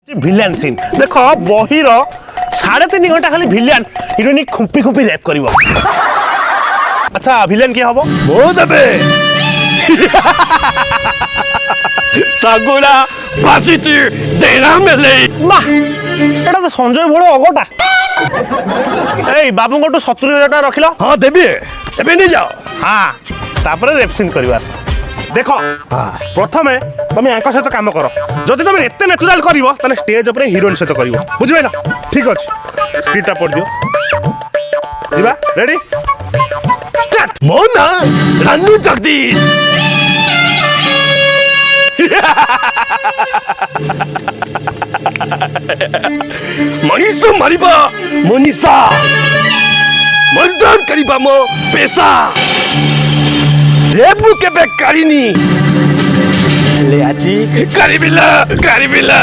Villain scene দেখ বহির 3.5 ঘন্টা খালি ভিলেন হিরোইন খুঁপি খুঁপি রেপ করিব। আচ্ছা ভিলেন কি হব? মো দেবে সাগুরা বাসিছি দেনা মেলে বাহ এটা তো সঞ্জয় ভোଳ অগটা। এই বাবুঙ্কটু 70,000 টাকা রখিল। হ্যাঁ দেবি এবে নিয়ে যাও। হ্যাঁ তারপরে রেপ সিন করিবা। দেখ প্রথমে তুমি এঙ্ক সহিত কাম কর, যদি তুমি এতে ন্যাচুরাল করিব তাহলে স্টেজ উপরে হিরোইন সহিত করিব, বুঝিপাইল? ঠিক আছে স্ক্রিপ্টটা পড় দিও। ଯିବା রেডি? ମୋ ନାଁ ରାନୁ ଜଗଦୀଶ। ମଣିଷ ମାରିବା ମୋ ନିଶା, ମର୍ଡର କରିବା ମୋ ପେଶା। ରେପ୍ ମୁଁ କେବେ କରିନି, ହେଲେ ଆଜି କରିବି ଲୋ।